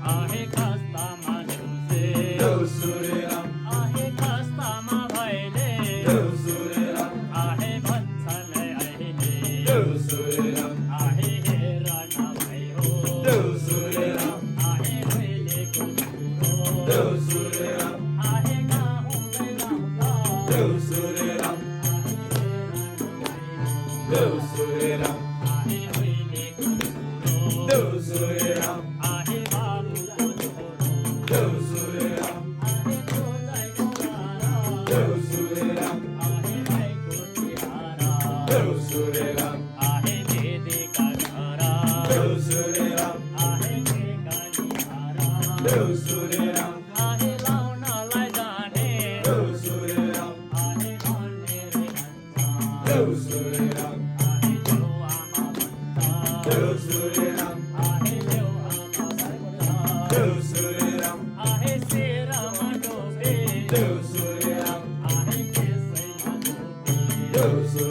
आहे खस्ता माणूसे देव सुरेराम आहे खस्ता मा भैले देव सुरेराम आहे भत्सल अहिले देव सुरेराम आहे हे राणा भाई हो देव सुरेराम आहे भैले कुकुरो देव सुरेराम आहे गाहू बेगावता देव सुरेराम देव सुरेराम आहे भैले कुकुरो देव सुरेराम आहे बाबू कोल्होरो देव सुरेराम आहे तुझाय कुमारा देव सुरेराम आहे बायको तिहारा देव सुरेराम आहे देदे का घरा देव सुरेराम आहे ठेकाणी देव सुरेराम आहे लावणाला जाणे देव सुरेराम आहे कोणे रे हंसा देव सुरेराम आहे देव आमा म्हणता देव सुरेराम आहे देव आमा म्हणता देव सुरेराम आहे श्रीराम डोबे देव सुरेराम आहे केसई डोबे देव सुरेराम